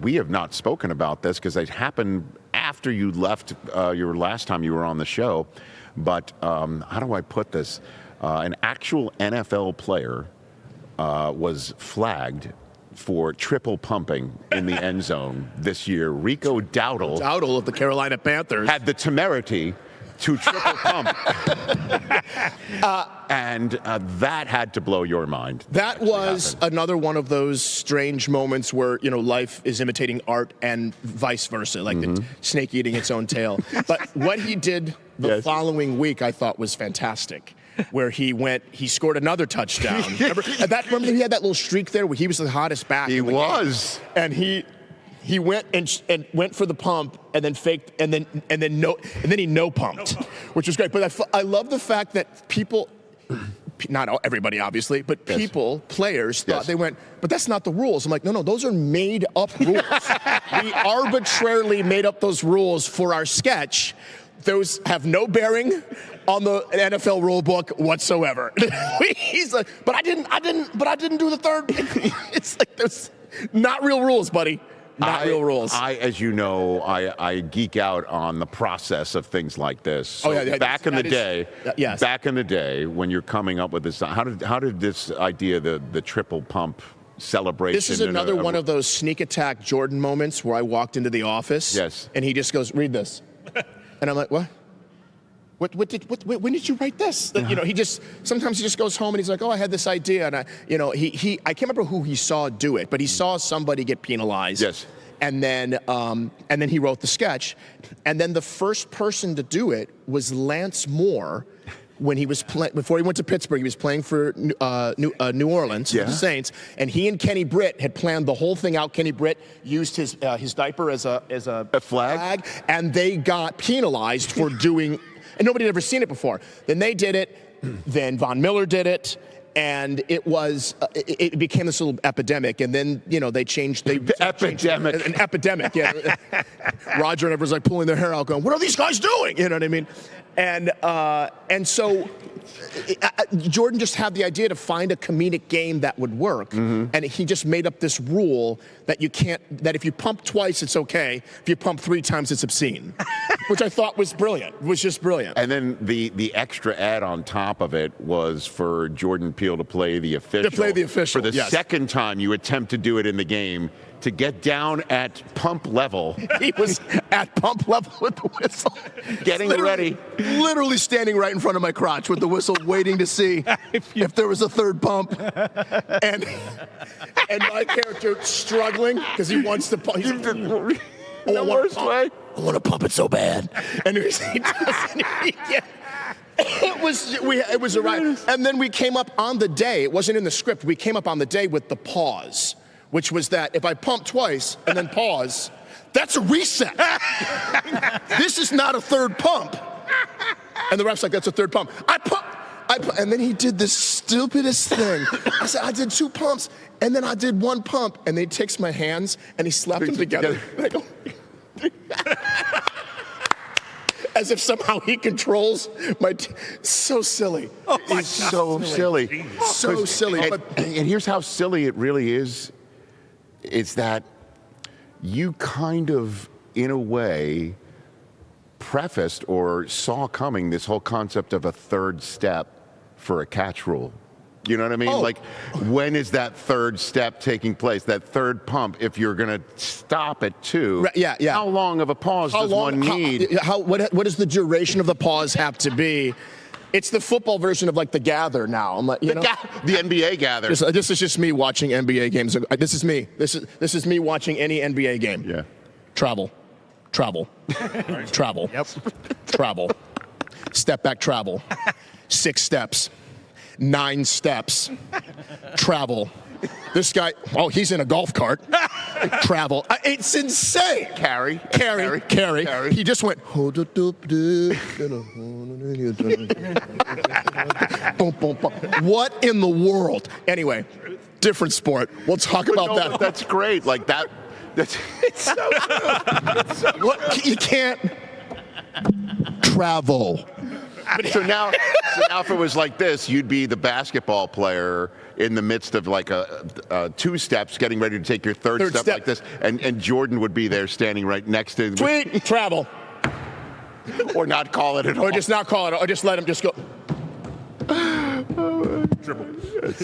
we have not spoken about this because it happened after you left your last time you were on the show. But how do I put this? An actual NFL player was flagged for triple pumping in the end zone this year. Rico Dowdle of the Carolina Panthers had the temerity to triple pump. And that had to blow your mind. That was another one of those strange moments where, life is imitating art and vice versa, like the snake eating its own tail. But what he did the following week I thought was fantastic, where he scored another touchdown. Remember he had that little streak there where he was the hottest back. He was. And he went and went for the pump and then faked and then he no pumped, which was great. But I love the fact that people, not everybody obviously, but players thought they went, but that's not the rules. I'm like, no, those are made up rules. We arbitrarily made up those rules for our sketch. Those have no bearing on the NFL rule book whatsoever. He's like, but I didn't do the third. It's like those not real rules, buddy. Not real rules. As you know, I geek out on the process of things like this. So back in the day, when you're coming up with this, how did this idea, the triple pump celebration? This is another one of those sneak attack Jordan moments where I walked into the office. Yes. And he just goes, "Read this," and I'm like, "What? When did you write this?" Sometimes he just goes home and he's like, "Oh, I had this idea," and I can't remember who he saw do it, but he saw somebody get penalized. Yes. And then he wrote the sketch, and then the first person to do it was Lance Moore. When he was before he went to Pittsburgh, he was playing for New Orleans, the Saints, and he and Kenny Britt had planned the whole thing out. Kenny Britt used his diaper as a flag, and they got penalized for doing. And nobody had ever seen it before. Then they did it. Then Von Miller did it. And it became this little epidemic. And then, they changed. An epidemic, yeah. Roger and everyone's like pulling their hair out going, what are these guys doing? You know what I mean? And so Jordan just had the idea to find a comedic game that would work. And he just made up this rule that that if you pump twice, it's okay. If you pump 3 times, it's obscene. Which I thought was brilliant. It was just brilliant. And then the extra ad on top of it was for Jordan Peele to play the official. For the second time you attempt to do it in the game, to get down at pump level. He was at pump level with the whistle. Getting ready. Literally standing right in front of my crotch with the whistle, waiting to see if there was a third pump. And my character struggling because he wants to pump. The worst way. I want to pump it so bad. And he doesn't. It was a ride. And then we came up on the day. It wasn't in the script. We came up on the day with the pause, which was that if I pump twice and then pause, that's a reset. This is not a third pump. And the ref's like, that's a third pump. I pump. And then he did the stupidest thing. I said, I did 2 pumps, and then I did 1 pump. And then he takes my hands, and he slapped them together. And I go, as if somehow he controls so silly. Oh my God. So silly. So silly. And here's how silly it really is. It's that you kind of, in a way, prefaced or saw coming this whole concept of a third step for a catch rule. You know what I mean? Like, when is that third step taking place? That third pump, if you're going to stop at 2, how long of a pause does one need? What does the duration of the pause have to be? It's the football version of like the gather now. I'm like, the NBA gather. This is just me watching NBA games. This is me. This is me watching any NBA game. Yeah. Travel. Yep. Travel. Step back, travel. 6 steps. 9 steps. Travel. This guy, he's in a golf cart. Travel. It's insane. Carry. He just went. Boom, boom, boom. What in the world? Anyway, different sport. We'll talk about that. That's great. Like that. It's so good. What? You can't travel. So now if it was like this, you'd be the basketball player in the midst of like two steps, getting ready to take your third step like this, and Jordan would be there standing right next to Tweet, travel. Or not call it at all. Or just not call it, or just let him just go.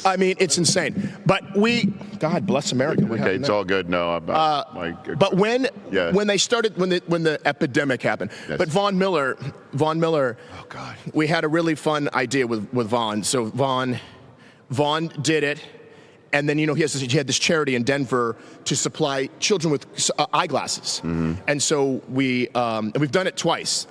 I mean, it's insane. But God bless America. Okay, it's all good. No, but when they started, when the epidemic happened, yes. But Von Miller. Oh God. We had a really fun idea with Von. So Von did it. And then, he had this charity in Denver to supply children with eyeglasses. Mm-hmm. And so we've done it twice.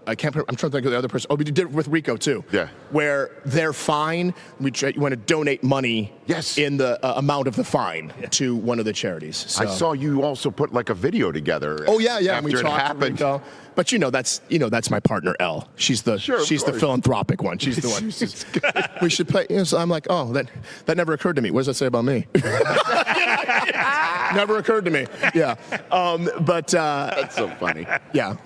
I'm trying to think of the other person. Oh, we did it with Rico, too. Yeah. Where they're fine. You want to donate money in the amount of the fine to one of the charities. So. I saw you also put like a video together. Oh, yeah. After we it happened. To Rico. But that's my partner, Elle. She's the philanthropic one. She's the one. We should play. So I'm like, oh, that never occurred to me. What does that say about me? Never occurred to me. Yeah. That's so funny. Yeah.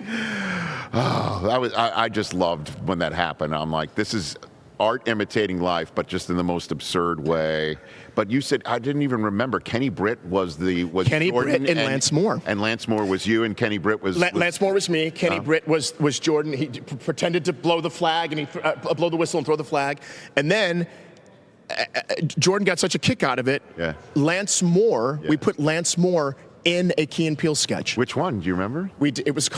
Oh, I just loved when that happened. I'm like, this is art imitating life, but just in the most absurd way. But you said, I didn't even remember, Kenny Britt was Kenny Jordan Britt and Lance Moore. And Lance Moore was you, and Kenny Britt was... Lance Moore was me. Kenny Britt was Jordan. He pretended to blow the flag, and he blow the whistle and throw the flag. And then Jordan got such a kick out of it. Yeah. Lance Moore, we put Lance Moore in a Key and Peele sketch. Which one? Do you remember? It was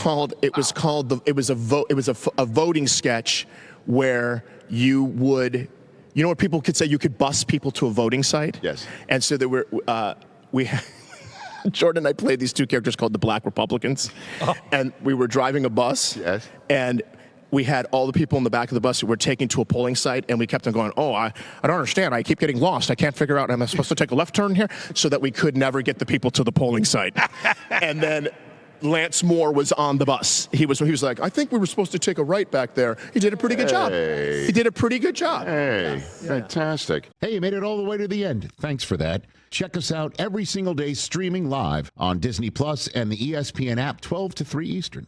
a voting sketch where you would, where people could say you could bus people to a voting site? Yes. And so there were, Jordan and I played these two characters called the Black Republicans. Oh. And we were driving a bus. Yes. And we had all the people in the back of the bus who were taken to a polling site, and we kept on going, I don't understand. I keep getting lost. I can't figure out, am I supposed to take a left turn here? So that we could never get the people to the polling site. And then Lance Moore was on the bus. He was like, I think we were supposed to take a right back there. He did a pretty good job. He did a pretty good job. Hey, fantastic. Hey, you made it all the way to the end. Thanks for that. Check us out every single day streaming live on Disney Plus and the ESPN app 12 to 3 Eastern.